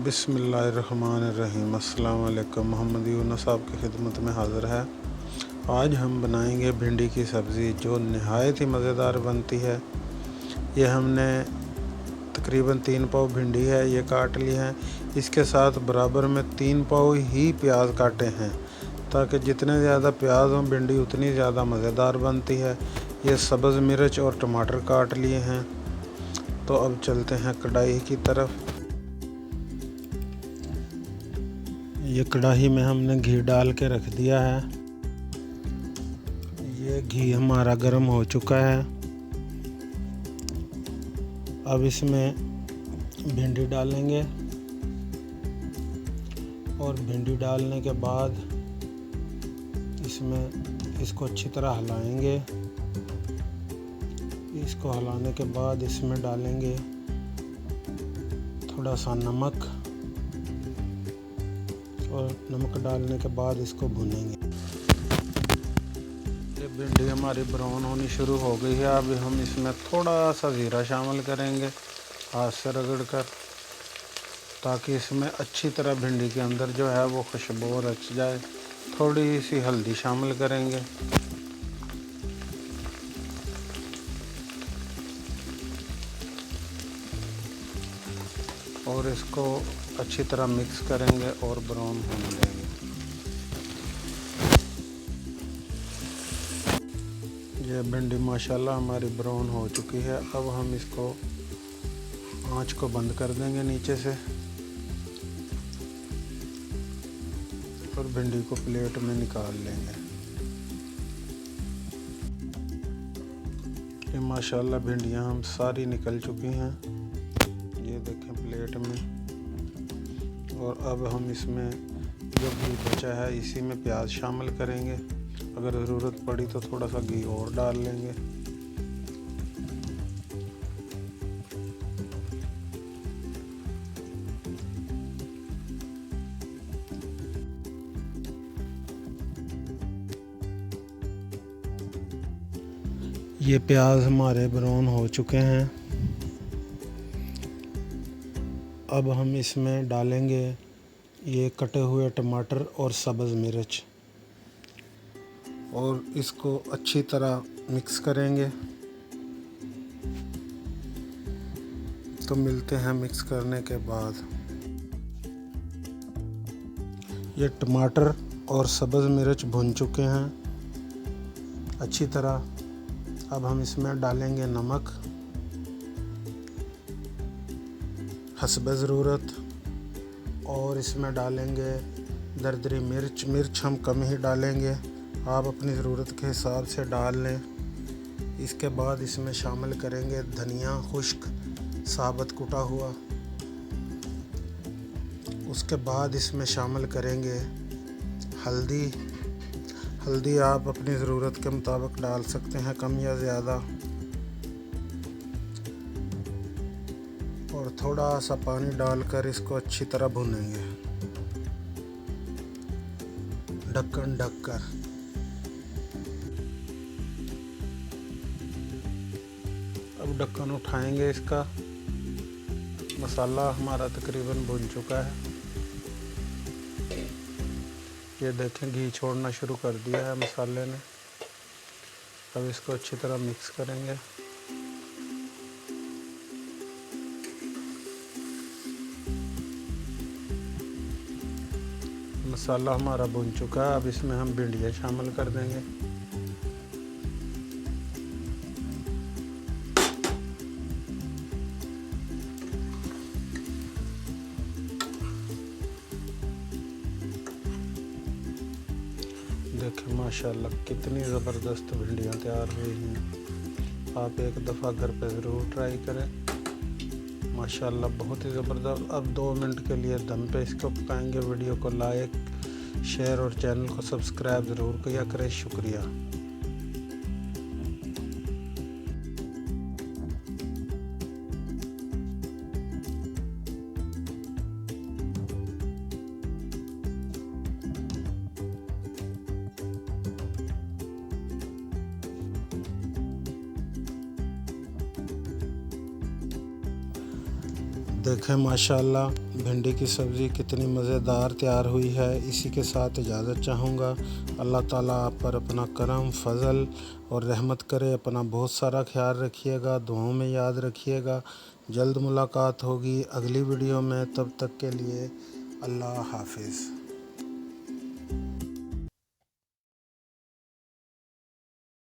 बिस्मिल्लाहिर्रहमानिर्रहीम। अस्सलाम वालेकुम। मोहम्मद यूनुस आपकी खिदमत में हाज़िर है। आज हम बनाएंगे भिंडी की सब्ज़ी जो नहायत ही मज़ेदार बनती है। ये हमने तकरीबन 3 पाव भिंडी है ये काट ली है। इसके साथ बराबर में 3 पाव ही प्याज काटे हैं ताकि जितने ज़्यादा प्याज हों भिंडी उतनी ज़्यादा मज़ेदार बनती है। ये सब्ज़ मिर्च और टमाटर काट लिए हैं। तो अब चलते हैं कढ़ाई की तरफ। ये कढ़ाई में हमने घी डाल के रख दिया है। ये घी हमारा गर्म हो चुका है। अब इसमें भिंडी डालेंगे और भिंडी डालने के बाद इसको अच्छी तरह हिलाएंगे। इसको हिलाने के बाद इसमें डालेंगे थोड़ा सा नमक और नमक डालने के बाद इसको भूनेंगे। ये भिंडी हमारी ब्राउन होनी शुरू हो गई है। अब हम इसमें थोड़ा सा ज़ीरा शामिल करेंगे हाथ से रगड़ कर, ताकि इसमें अच्छी तरह भिंडी के अंदर जो है वो खुशबू रच जाए। थोड़ी सी हल्दी शामिल करेंगे और इसको अच्छी तरह मिक्स करेंगे और ब्राउन होने देंगे। ये भिंडी माशाल्लाह हमारी ब्राउन हो चुकी है। अब हम इसको आंच को बंद कर देंगे नीचे से और भिंडी को प्लेट में निकाल लेंगे। ये माशाल्लाह भिंडियां हम सारी निकल चुकी हैं, ये देखें प्लेट में। और अब हम इसमें जो घी बचा है इसी में प्याज शामिल करेंगे। अगर ज़रूरत पड़ी तो थोड़ा सा घी और डाल लेंगे। ये प्याज हमारे ब्राउन हो चुके हैं। अब हम इसमें डालेंगे ये कटे हुए टमाटर और सब्ज़ मिर्च और इसको अच्छी तरह मिक्स करेंगे। तो मिलते हैं मिक्स करने के बाद। ये टमाटर और सब्ज़ मिर्च भुन चुके हैं अच्छी तरह। अब हम इसमें डालेंगे नमक हस्ब ज़रूरत और इसमें डालेंगे दरदरी मिर्च हम कम ही डालेंगे, आप अपनी ज़रूरत के हिसाब से डाल लें। इसके बाद इसमें शामिल करेंगे धनिया खुश्क साबुत कुटा हुआ। उसके बाद इसमें शामिल करेंगे हल्दी आप अपनी ज़रूरत के मुताबिक डाल सकते हैं, कम या ज़्यादा। और थोड़ा सा पानी डालकर इसको अच्छी तरह भूनेंगे ढक्कन ढककर। अब ढक्कन उठाएंगे इसका। मसाला हमारा तकरीबन भुन चुका है। ये देखें घी छोड़ना शुरू कर दिया है मसाले ने। अब इसको अच्छी तरह मिक्स करेंगे। मसाला हमारा भुन चुका है। अब इसमें हम भिंडियाँ शामिल कर देंगे। देखें माशाल्लाह कितनी ज़बरदस्त भिंडियाँ तैयार हुई हैं। आप एक दफ़ा घर पे ज़रूर ट्राई करें। माशाल्लाह बहुत ही ज़बरदस्त। अब 2 मिनट के लिए दम पे इसको पकाएंगे। वीडियो को लाइक शेयर और चैनल को सब्सक्राइब ज़रूर किया करें। शुक्रिया। देखें माशाल्लाह भिंडी की सब्ज़ी कितनी मज़ेदार तैयार हुई है। इसी के साथ इजाज़त चाहूँगा। अल्लाह ताला आप पर अपना करम फ़ज़ल और रहमत करे। अपना बहुत सारा ख्याल रखिएगा, दुआओं में याद रखिएगा। जल्द मुलाकात होगी अगली वीडियो में, तब तक के लिए अल्लाह हाफ़िज़।